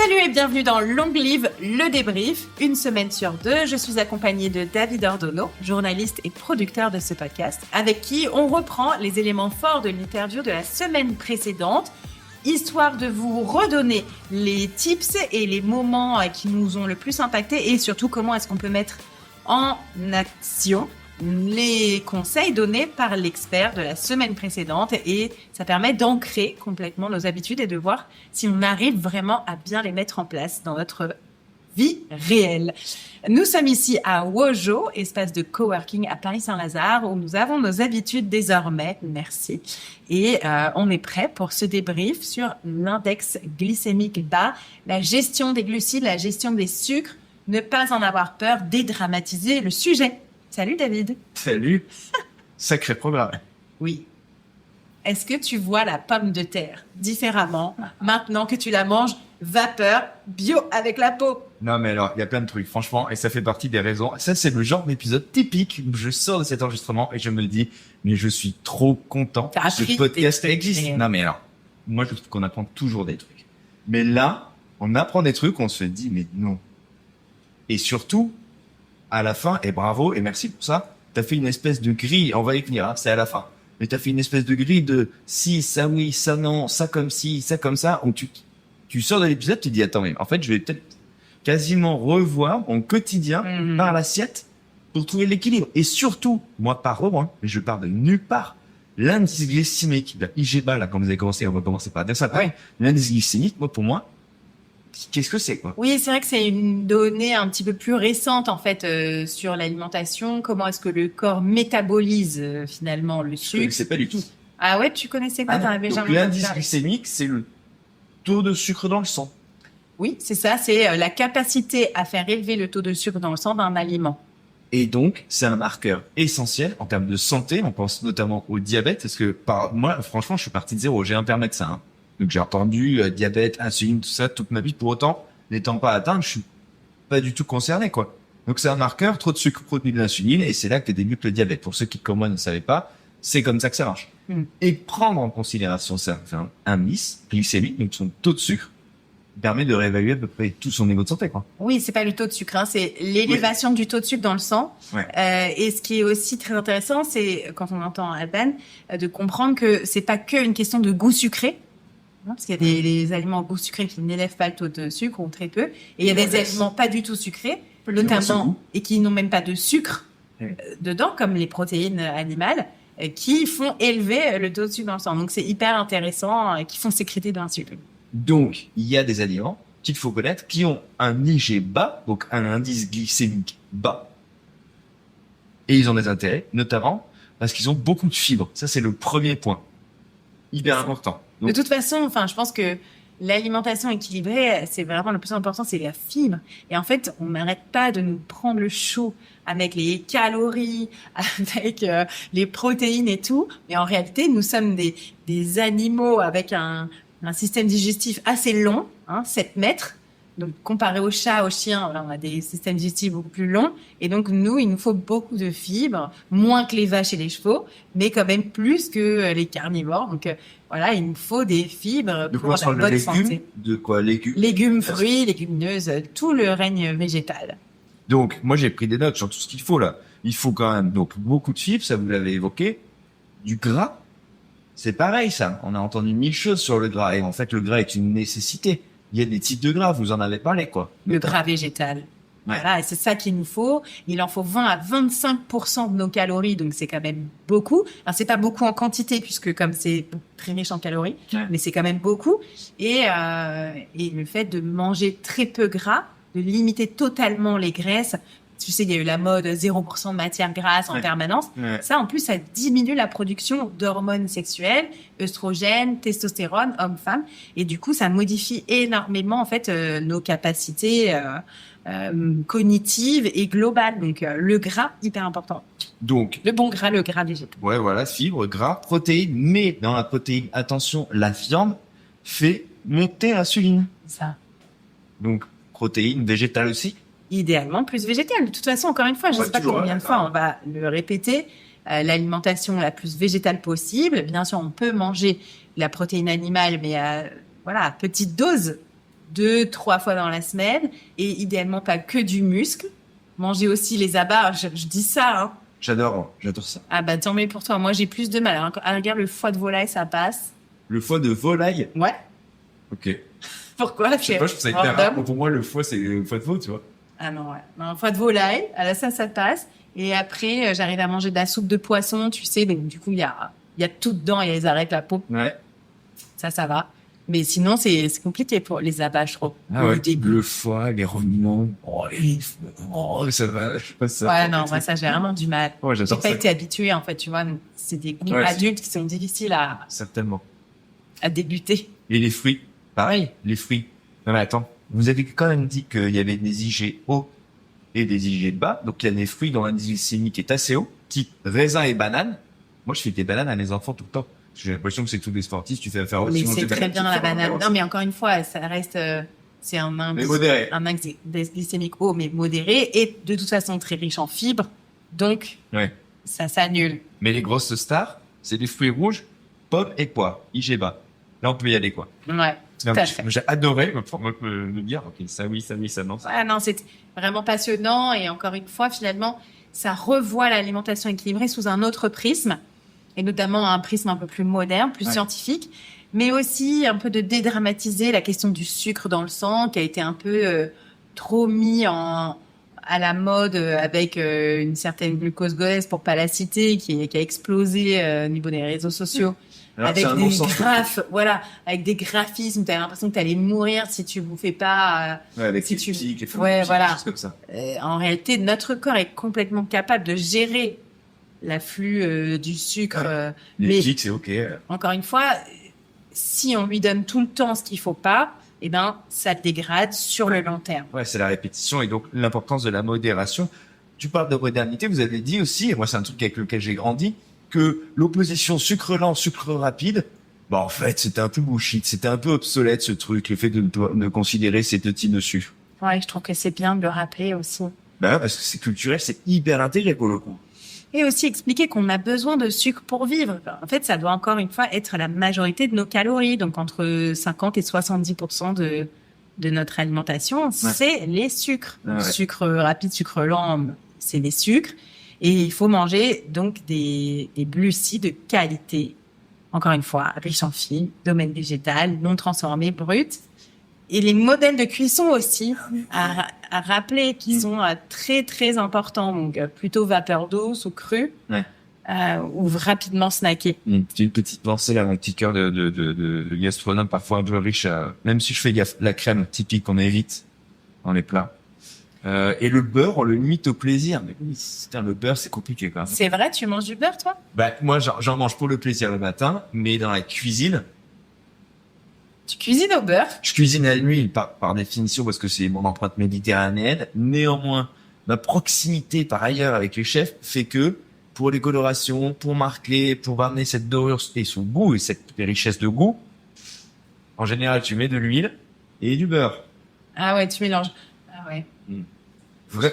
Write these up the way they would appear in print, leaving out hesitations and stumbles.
Salut et bienvenue dans Long Live le débrief. Une semaine sur deux, je suis accompagnée de David Ordono, journaliste et producteur de ce podcast, avec qui on reprend les éléments forts de l'interview de la semaine précédente, histoire de vous redonner les tips et les moments qui nous ont le plus impactés et surtout comment est-ce qu'on peut mettre en action les conseils donnés par l'expert de la semaine précédente, et ça permet d'ancrer complètement nos habitudes et de voir si on arrive vraiment à bien les mettre en place dans notre vie réelle. Nous sommes ici à Wojo, espace de coworking à Paris-Saint-Lazare, où nous avons nos habitudes désormais. Merci. Et on est prêt pour ce débrief sur l'index glycémique bas, la gestion des glucides, la gestion des sucres, ne pas en avoir peur, dédramatiser le sujet. Salut David. Salut. Sacré programme. Oui. Est-ce que tu vois la pomme de terre différemment maintenant que tu la manges vapeur, bio avec la peau? Non mais alors, il y a plein de trucs, franchement, et ça fait partie des raisons. Ça, c'est le genre d'épisode typique où je sors de cet enregistrement et je me le dis, mais je suis trop content que ce podcast existe. Non mais alors, moi je trouve qu'on apprend toujours des trucs. Mais là, on apprend des trucs, on se dit, mais non. Et surtout, à la fin, et bravo, et merci pour ça, t'as fait une espèce de grille, on va y venir, hein, c'est à la fin, mais t'as fait une espèce de grille de si, ça oui, ça non, ça comme si, ça comme ça, où tu sors de l'épisode, tu te dis, attends, mais en fait, je vais peut-être quasiment revoir mon quotidien par l'assiette pour trouver l'équilibre. Et surtout, moi, par moment, mais je pars de nulle part, l'indice glycémique, IGBA, là, quand vous avez commencé, on va commencer par dire ça, ouais. L'indice glycémique, moi, pour moi, qu'est-ce que c'est, quoi? Oui, c'est vrai que c'est une donnée un petit peu plus récente, en fait, sur l'alimentation. Comment est-ce que le corps métabolise, finalement, le sucre? Je ne sais pas du tout. Ah ouais, tu connaissais pas? Donc, l'indice glycémique, c'est le taux de sucre dans le sang. Oui, c'est ça. C'est la capacité à faire élever le taux de sucre dans le sang d'un aliment. Et donc, c'est un marqueur essentiel en termes de santé. On pense notamment au diabète, parce que moi, franchement, je suis parti de zéro. J'ai un père médecin, hein. Donc, j'ai entendu diabète, insuline, tout ça, toute ma vie. Pour autant, n'étant pas atteint, je suis pas du tout concerné, quoi. Donc, c'est un marqueur, trop de sucre produit de l'insuline, et c'est là que débute le diabète. Pour ceux qui, comme moi, ne savaient pas, c'est comme ça que ça marche. Et prendre en considération ça, un indice glycémique, donc son taux de sucre, permet de réévaluer à peu près tout son niveau de santé, quoi. Oui, c'est pas le taux de sucre, hein, c'est l'élévation du taux de sucre dans le sang. Ouais. Et ce qui est aussi très intéressant, c'est, quand on entend Alban, de comprendre que c'est pas que une question de goût sucré. Parce qu'il y a des aliments au goût sucré qui n'élèvent pas le taux de sucre, ou très peu. Et il y a des aliments pas du tout sucrés, notamment, et qui n'ont même pas de sucre dedans, comme les protéines animales, qui font élever le taux de sucre dans le sang. Donc, c'est hyper intéressant, qui font sécréter de l'insuline. Donc, il y a des aliments qu'il faut connaître qui ont un IG bas, donc un indice glycémique bas. Et ils ont des intérêts, notamment parce qu'ils ont beaucoup de fibres. Ça, c'est le premier point. Hyper important. Donc, de toute façon, je pense que l'alimentation équilibrée, c'est vraiment le plus important, c'est la fibre. Et en fait, on n'arrête pas de nous prendre le chaud avec les calories, avec les protéines et tout. Mais en réalité, nous sommes des animaux avec un système digestif assez long, 7 mètres. Donc, comparé aux chats, aux chiens, on a des systèmes digestifs beaucoup plus longs. Et donc, il nous faut beaucoup de fibres, moins que les vaches et les chevaux, mais quand même plus que les carnivores. Donc, voilà, il nous faut des fibres pour la bonne santé. De quoi? Légumes, fruits, légumineuses, tout le règne végétal. Donc, moi, j'ai pris des notes sur tout ce qu'il faut, là. Il faut quand même, donc, beaucoup de fibres, ça vous l'avez évoqué. Du gras, c'est pareil, ça. On a entendu 1000 choses sur le gras. Et en fait, le gras est une nécessité. Il y a des types de gras, vous en avez parlé, quoi. Le gras végétal. Ouais. Voilà, et c'est ça qu'il nous faut. Il en faut 20 à 25% de nos calories, donc c'est quand même beaucoup. Alors, c'est pas beaucoup en quantité, puisque comme c'est très riche en calories, mais c'est quand même beaucoup. Et le fait de manger très peu gras, de limiter totalement les graisses. Tu sais, il y a eu la mode 0% de matière grasse en permanence. Ouais. Ça, en plus, ça diminue la production d'hormones sexuelles, œstrogènes, testostérone, hommes-femmes. Et du coup, ça modifie énormément, en fait, nos capacités cognitives et globales. Donc, le gras, hyper important. Donc, le bon gras, le gras végétal. Ouais, voilà, fibres, gras, protéines. Mais dans la protéine, attention, la viande fait monter l'insuline. Ça. Donc, protéines végétales aussi. Idéalement plus végétale. De toute façon, encore une fois, je ne sais pas combien de fois on va le répéter, l'alimentation la plus végétale possible. Bien sûr, on peut manger la protéine animale, mais à petite dose. 2-3 fois dans la semaine et idéalement pas que du muscle. Manger aussi les abats, je dis ça, hein. J'adore ça. Ah bah tant mieux pour toi. Moi j'ai plus de mal. Regarde le foie de volaille, ça passe. Le foie de volaille? Ouais. Ok. Pourquoi? Je sais pas, je trouve ça hyper rare. Pour moi, le foie, c'est le foie de veau, tu vois. Ah non, ouais. Non, foie de volaille, ça passe. Et après, j'arrive à manger de la soupe de poisson, tu sais. Donc du coup, il y a tout dedans, il y a les arêtes, la peau. Ouais. Ça va. Mais sinon, c'est compliqué pour les abats, je trouve. Ah ouais. Le foie, les rognons. Ça va. Je sais pas ça. Ouais, non, moi, ça, j'ai vraiment du mal. Ouais, j'adore ça. J'ai pas été habituée, en fait, tu vois. C'est des goûts adultes qui sont difficiles certainement. À débuter. Et les fruits. Pareil, les fruits. Non, mais attends. Vous avez quand même dit qu'il y avait des IG hauts et des IG bas. Donc, il y a des fruits dont l'indice glycémique est assez haut, type raisin et banane. Moi, je fais des bananes à mes enfants tout le temps. J'ai l'impression que c'est tous des sportifs, tu fais affaire aussi. Mais c'est très bien la banane. Non, mais encore une fois, ça reste, c'est un index glycémique haut, mais modéré, et de toute façon très riche en fibres. Donc, ça s'annule. Mais les grosses stars, c'est des fruits rouges, pommes et pois, IG bas. Là, on peut y aller, quoi. Ouais. J'ai adoré me dire, ok, ça oui, ça non. Ah non, c'est vraiment passionnant, et encore une fois, finalement, ça revoit l'alimentation équilibrée sous un autre prisme. Et notamment un prisme un peu plus moderne, plus scientifique, mais aussi un peu de dédramatiser la question du sucre dans le sang, qui a été un peu trop mis à la mode avec une certaine glucose goddess, pour pas la citer, qui a explosé au niveau des réseaux sociaux. Alors, avec des graphes, avec des graphismes, t'as l'impression que t'allais mourir si tu bouffais pas. Avec si les pics, les choses comme ça. En réalité, notre corps est complètement capable de gérer l'afflux du sucre. Les pics, c'est ok. Encore une fois, si on lui donne tout le temps ce qu'il faut pas, eh ben, ça dégrade sur le long terme. Ouais, c'est la répétition et donc l'importance de la modération. Tu parles de modernité, vous avez dit aussi, et moi c'est un truc avec lequel j'ai grandi, que l'opposition sucre lent, sucre rapide, en fait, c'était un peu bullshit, c'était un peu obsolète ce truc, le fait de considérer ces deux types de sucre. Ouais, je trouve que c'est bien de le rappeler aussi. Parce que c'est culturel, c'est hyper intégré pour le coup. Et aussi expliquer qu'on a besoin de sucre pour vivre. En fait, ça doit encore une fois être la majorité de nos calories. Donc, entre 50 et 70% de notre alimentation, c'est les sucres. Sucre rapide, sucre lent, c'est les sucres. Et il faut manger donc des glucides de qualité. Encore une fois, riches en fibres, domaine végétal, non transformés, bruts. Et les modèles de cuisson aussi, à rappeler, qui sont très, très importants. Donc, plutôt vapeur d'eau ou cru, ou rapidement snacké. C'est une petite pensée, là, mon petit cœur de gastronome, parfois un peu riche, même si je fais gaffe, la crème typique qu'on évite dans les plats. Et le beurre, on le limite au plaisir. Mais le beurre, c'est compliqué, quand même. C'est vrai, tu manges du beurre, toi? Moi, j'en mange pour le plaisir le matin, mais dans la cuisine, tu cuisines au beurre? Je cuisine à l'huile par définition parce que c'est mon empreinte méditerranéenne. Néanmoins, ma proximité par ailleurs avec les chefs fait que pour les colorations, pour marquer, pour amener cette dorure et son goût et cette richesse de goût, en général, tu mets de l'huile et du beurre. Ah ouais, tu mélanges. Ah ouais.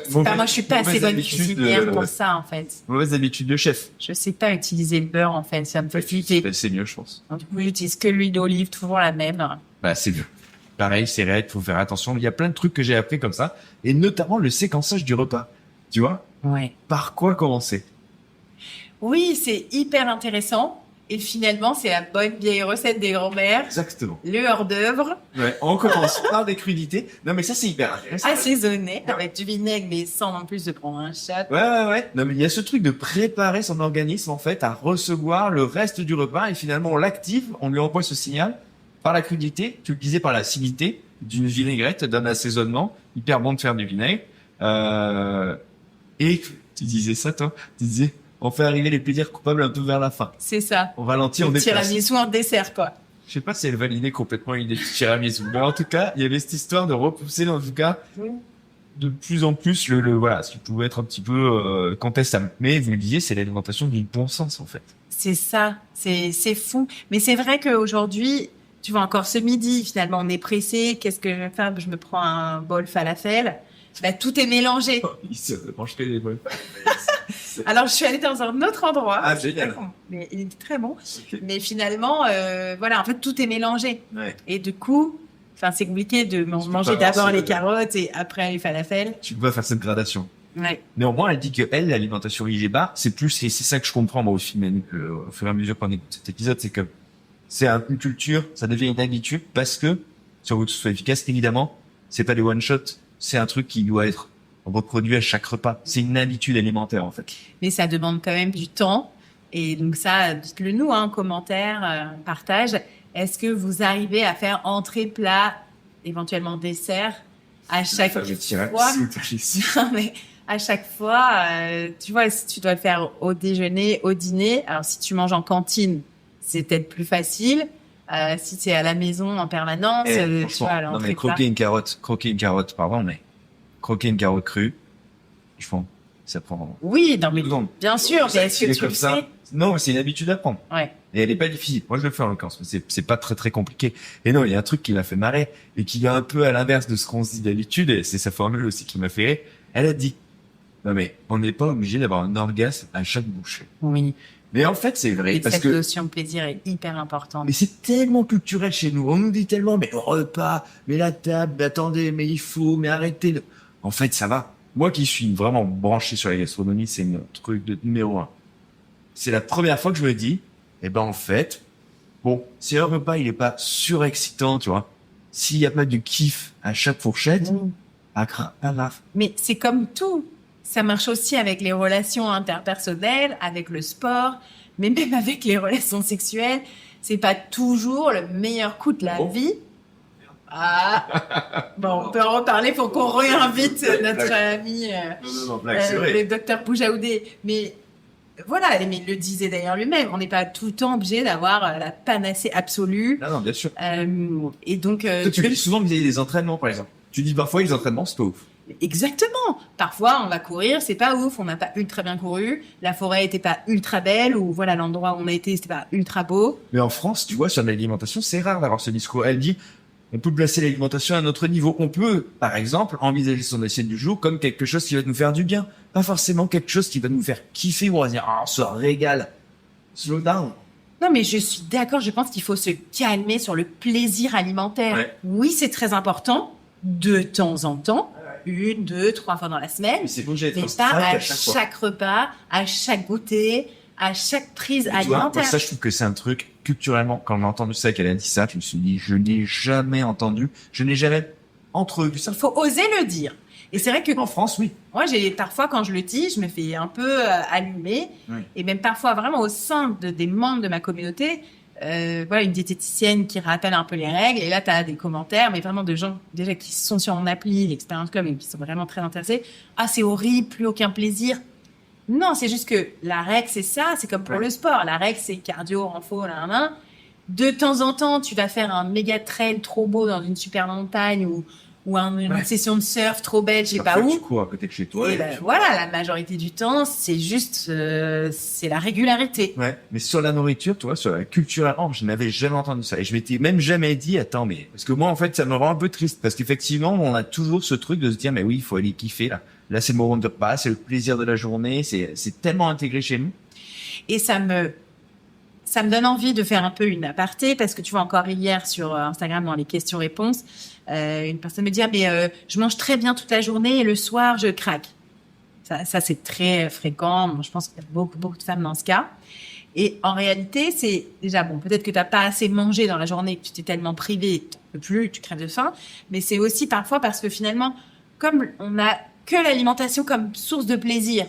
Moi, je suis pas assez bonne cuisinière pour ça, en fait. Mauvaise habitude de chef. Je sais pas utiliser le beurre, en fait. Ça me fait flipper. C'est mieux, je pense. Du coup, j'utilise que l'huile d'olive, toujours la même. C'est mieux. Pareil, c'est réel, il faut faire attention. Il y a plein de trucs que j'ai appris comme ça. Et notamment le séquençage du repas. Tu vois? Ouais. Par quoi commencer? Oui, c'est hyper intéressant. Et finalement, c'est la bonne vieille recette des grands-mères. Exactement. Le hors-d'œuvre. Ouais, on commence par des crudités. Non, mais ça, c'est hyper intéressant. Assaisonné avec du vinaigre, mais sans non plus de prendre un shot. Ouais. Non, mais il y a ce truc de préparer son organisme, en fait, à recevoir le reste du repas. Et finalement, on l'active, on lui envoie ce signal par la crudité. Tu le disais, par l'acidité d'une vinaigrette, d'un assaisonnement. Hyper bon de faire du vinaigre. Et tu disais ça, toi? Tu disais, on fait arriver les plaisirs coupables un peu vers la fin. C'est ça. On ralentit, on déplace. Tiramisu en dessert, quoi. Je sais pas si elle validait complètement l'idée du tiramisu. Mais en tout cas, il y avait cette histoire de repousser, en tout cas, de plus en plus ce qui pouvait être un petit peu contestable. Mais vous le disiez, c'est l'alimentation du bon sens, en fait. C'est ça. C'est fou. Mais c'est vrai qu'aujourd'hui, tu vois, encore ce midi, finalement, on est pressé. Qu'est-ce que je vais faire? Je me prends un bol falafel. Tout est mélangé. Il se mange que des bols. Alors, je suis allée dans un autre endroit. Ah, génial. Mais il était très bon. Okay. Mais finalement, en fait, tout est mélangé. Ouais. Et du coup, Enfin, c'est compliqué de manger d'abord les carottes et après les falafels. Tu peux pas faire cette gradation. Ouais. Néanmoins, elle dit que elle, l'alimentation IGBA, c'est plus, et c'est ça que je comprends, moi, aussi, mais, au fur et à mesure qu'on écoute cet épisode, c'est que c'est une culture, ça devient une habitude parce que, si on veut que ce soit efficace, évidemment, c'est pas des one shot, c'est un truc qui doit être reproduit à chaque repas. C'est une habitude alimentaire, en fait. Mais ça demande quand même du temps. Et donc ça, dites-le nous, en commentaire, partage. Est-ce que vous arrivez à faire entrée, plat, éventuellement dessert à chaque fois? Non, mais à chaque fois, tu vois, si tu dois le faire au déjeuner, au dîner. Alors, si tu manges en cantine, c'est peut-être plus facile. Si c'est à la maison en permanence, tu vois, non, mais croquer une carotte, pardon, mais croquer une carotte crue, je pense, ça prend. Oui, non, mais bien sûr, mais est-ce que tu le sais? Non, c'est une habitude à prendre. Ouais. Et elle est pas difficile. Moi, je le fais en l'occurrence, mais c'est pas très très compliqué. Et non, il y a un truc qui m'a fait marrer et qui est un peu à l'inverse de ce qu'on se dit d'habitude, et c'est sa formule aussi qui m'a fait rire. Elle a dit, non mais on n'est pas obligé d'avoir un orgasme à chaque bouchée. Oui. Mais en fait, c'est vrai, parce que cette notion de plaisir est hyper importante. Mais c'est tellement culturel chez nous. On nous dit tellement, mais le repas, mais la table, mais attendez, mais il faut, mais arrêtez. En fait, ça va. Moi qui suis vraiment branché sur la gastronomie, c'est un truc de numéro 1. C'est la première fois que je me dis, en fait, bon, si un repas, il est pas surexcitant, tu vois, s'il y a pas du kiff à chaque fourchette, Mais c'est comme tout. Ça marche aussi avec les relations interpersonnelles, avec le sport, mais même avec les relations sexuelles. C'est pas toujours le meilleur coup de la vie. Bon, on peut en reparler pour qu'on réinvite notre ami le docteur Boujaoudé. Mais voilà, mais il le disait d'ailleurs lui-même, on n'est pas tout le temps obligé d'avoir la panacée absolue. Non, bien sûr. Et donc, toi, tu le dis souvent vis-à-vis des entraînements, par exemple. Tu dis parfois les entraînements, c'est pas ouf. Exactement. Parfois, on va courir, c'est pas ouf, on n'a pas ultra bien couru, la forêt était pas ultra belle, ou voilà, l'endroit où on a été, c'était pas ultra beau. Mais en France, tu vois, sur l'alimentation, c'est rare d'avoir ce discours. Elle dit, on peut placer l'alimentation à un autre niveau. On peut, par exemple, envisager son assiette du jour comme quelque chose qui va nous faire du bien. Pas forcément quelque chose qui va nous faire kiffer, ou on va dire, on se régale. Slow down. Non, mais je suis d'accord, je pense qu'il faut se calmer sur le plaisir alimentaire. Ouais. Oui, c'est très important, de temps en temps. 1, 2, 3 fois dans la semaine. Mais pas à chaque repas, à chaque goûter, à chaque prise alimentaire. Ça, je trouve que c'est un truc, culturellement, quand on a entendu ça, qu'elle a dit ça, je me suis dit, je n'ai jamais entendu, je n'ai jamais entrevu ça. Il faut oser le dire. Et c'est vrai que en France, oui. Moi, parfois, quand je le dis, je me fais un peu allumer. Oui. Et même parfois, vraiment au sein des membres de ma communauté, voilà, une diététicienne qui rappelle un peu les règles. Et là, tu as des commentaires, mais vraiment de gens déjà qui sont sur mon appli, l'Expérience Club, et qui sont vraiment très intéressés. Ah, c'est horrible, plus aucun plaisir. Non, c'est juste que la règle, c'est ça. C'est comme pour le sport. La règle, c'est cardio, renfo, là. De temps en temps, tu vas faire un méga trail trop beau dans une super montagne ou une session de surf trop belle, je sais pas où. Tu cours à côté de chez toi. Et voilà, la majorité du temps, c'est juste, c'est la régularité. Ouais. Mais sur la nourriture, tu vois, sur la culture, je n'avais jamais entendu ça. Et je m'étais même jamais dit, attends, mais, parce que moi, en fait, ça me rend un peu triste. Parce qu'effectivement, on a toujours ce truc de se dire, mais oui, il faut aller kiffer, là. Là, c'est le moment de repas, c'est le plaisir de la journée, c'est tellement intégré chez nous. Et ça me donne envie de faire un peu une aparté, parce que tu vois, encore hier sur Instagram, dans les questions-réponses, une personne me dit, je mange très bien toute la journée et le soir, je craque. Ça c'est très fréquent. Je pense qu'il y a beaucoup de femmes dans ce cas. Et en réalité, c'est déjà bon, peut-être que tu n'as pas assez mangé dans la journée, que tu t'es tellement privé, tu ne peux plus, tu crèves de faim. Mais c'est aussi parfois parce que finalement, comme on n'a que l'alimentation comme source de plaisir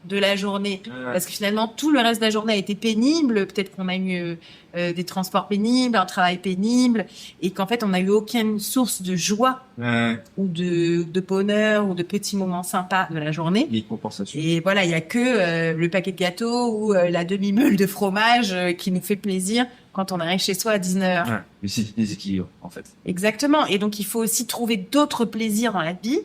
de la journée, parce que finalement tout le reste de la journée a été pénible, peut-être qu'on a eu des transports pénibles, un travail pénible, et qu'en fait on n'a eu aucune source de joie ou de bonheur ou de petits moments sympas de la journée. Et voilà, il y a que le paquet de gâteaux ou la demi-meule de fromage qui nous fait plaisir quand on arrive chez soi à 19h. Ouais, mais c'est des équilibres en fait. Exactement, et donc il faut aussi trouver d'autres plaisirs dans la vie,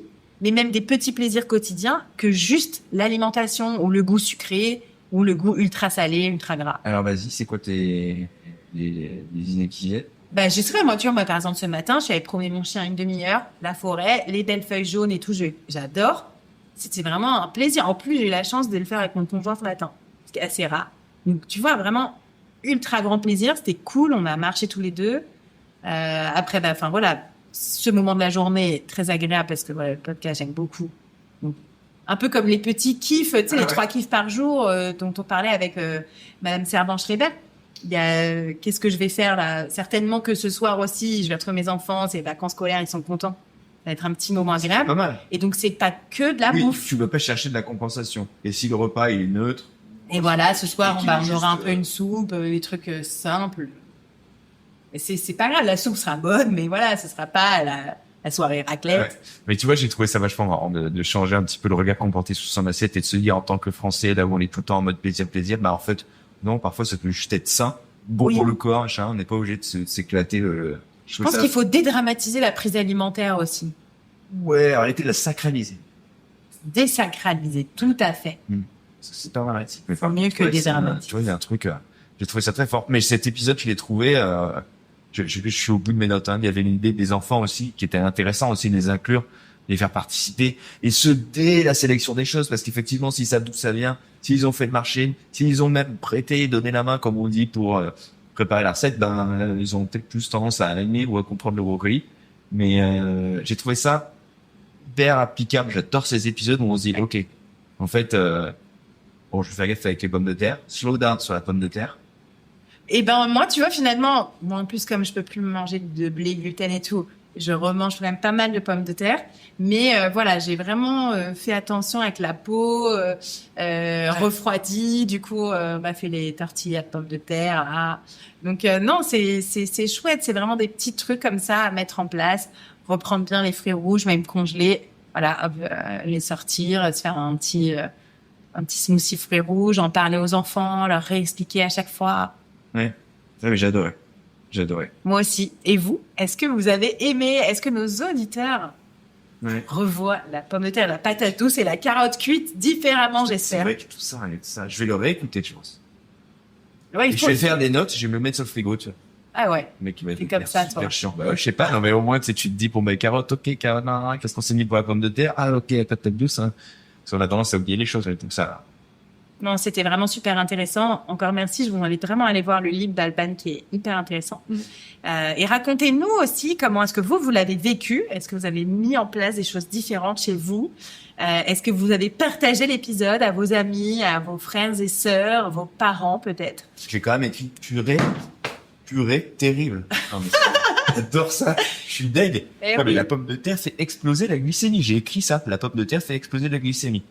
mais même des petits plaisirs quotidiens que juste l'alimentation ou le goût sucré ou le goût ultra salé, ultra gras. Alors vas-y, c'est quoi les idées qui viennent? Je sais pas, moi par exemple ce matin, je suis allée promener mon chien une demi-heure, la forêt, les belles feuilles jaunes et tout, j'adore. C'était vraiment un plaisir. En plus, j'ai eu la chance de le faire avec mon conjoint ce matin, ce qui est assez rare. Donc tu vois, vraiment ultra grand plaisir, c'était cool, on a marché tous les deux. Après, voilà, ce moment de la journée est très agréable parce que voilà, le podcast, j'aime beaucoup. Donc, un peu comme les petits kiffs, tu sais, les 3 kiffs par jour dont on parlait avec Madame Servan-Schreiber. Il y a qu'est-ce que je vais faire là? Certainement que ce soir aussi, je vais retrouver mes enfants, c'est les vacances scolaires, ils sont contents. Ça va être un petit moment agréable. Pas mal. Et donc, c'est pas que de la bouffe. Tu veux pas chercher de la compensation. Et si le repas il est neutre. Et voilà, ce soir, on aura un peu une soupe, des trucs simples. Et c'est pas grave, la soupe sera bonne, mais voilà, ce sera pas la soirée raclette. Ouais. Mais tu vois, j'ai trouvé ça vachement marrant de changer un petit peu le regard qu'on portait sur son assiette et de se dire en tant que Français, là où on est tout le temps en mode plaisir, bah en fait, non, parfois ça peut juste être sain, bon pour le corps, machin, on n'est pas obligé de s'éclater. Je pense qu'il faut dédramatiser la prise alimentaire aussi. Ouais, arrêter de la sacraliser. Désacraliser, tout à fait. C'est pas dramatique. C'est mieux que dédramatiser. Tu vois, il y a un truc, j'ai trouvé ça très fort. Mais cet épisode, je l'ai trouvé, je suis au bout de mes notes, hein. Il y avait une idée des enfants aussi, qui était intéressant aussi de les inclure, les faire participer. Et ce, dès la sélection des choses, parce qu'effectivement, s'ils savent d'où ça vient, s'ils ont fait le marché, s'ils ont même prêté, donné la main, comme on dit, pour préparer la recette, ils ont peut-être plus tendance à aimer ou à comprendre le brocoli. Mais j'ai trouvé ça hyper applicable. J'adore ces épisodes où on se dit, ok, en fait, bon, je vais faire gaffe avec les pommes de terre, slow down sur la pomme de terre. Et moi, tu vois, finalement, moi, en plus, comme je peux plus manger de blé, gluten et tout, je remange quand même pas mal de pommes de terre. Mais voilà, j'ai vraiment fait attention avec la peau refroidie. Du coup, on m'a fait les tortillas de pommes de terre. Donc non, c'est chouette. C'est vraiment des petits trucs comme ça à mettre en place. Reprendre bien les fruits rouges, même congelés. Voilà, les sortir, se faire un petit smoothie fruits rouges, en parler aux enfants, leur réexpliquer à chaque fois. Ouais, mais j'adorais. Moi aussi. Et vous, est-ce que vous avez aimé? Est-ce que nos auditeurs revoient la pomme de terre, la patate douce et la carotte cuite différemment, j'espère? C'est vrai que tout ça. Je vais le réécouter, je pense. Ouais, je vais faire des notes, je vais me le mettre sur le frigo, tu vois. Ah ouais. Le mec, il va être comme ça, super toi. chiant. Bah ouais, je sais pas, non, mais au moins, tu te dis pour mes carottes, ok, carottes, non, qu'est-ce qu'on s'est mis pour la pomme de terre? Ah, ok, la patate douce, hein. Parce qu'on a tendance à oublier les choses, donc ça. Non, c'était vraiment super intéressant. Encore merci. Je vous invite vraiment à aller voir le livre d'Alban qui est hyper intéressant. Et racontez-nous aussi comment est-ce que vous l'avez vécu. Est-ce que vous avez mis en place des choses différentes chez vous? Est-ce que vous avez partagé l'épisode à vos amis, à vos frères et sœurs, vos parents peut-être? J'ai quand même écrit purée terrible. Non, mais j'adore ça. Je suis deg. Mais la pomme de terre fait exploser la glycémie. J'ai écrit ça. La pomme de terre fait exploser la glycémie.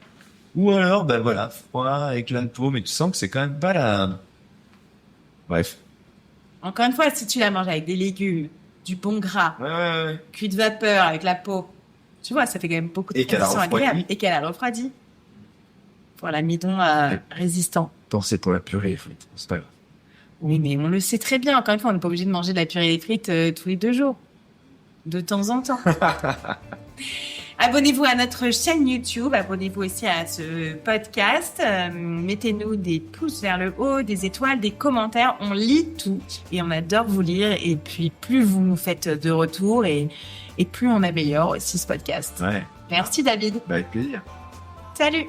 Ou alors, voilà, froid, avec plein de peau, mais tu sens que c'est quand même pas la... Bref. Encore une fois, si tu la manges avec des légumes, du bon gras, cuit de vapeur avec la peau, tu vois, ça fait quand même beaucoup de conditions agréables. Et qu'elle a refroidi. Pour l'amidon résistant. Pensez pour la purée, frites. C'est pas grave. Oui, mais on le sait très bien. Encore une fois, on n'est pas obligé de manger de la purée et des frites tous les 2 jours. De temps en temps. Abonnez-vous à notre chaîne YouTube, abonnez-vous aussi à ce podcast, mettez-nous des pouces vers le haut, des étoiles, des commentaires, on lit tout et on adore vous lire et puis plus vous nous faites de retours et plus on améliore aussi ce podcast. Ouais. Merci David. Avec plaisir. Salut.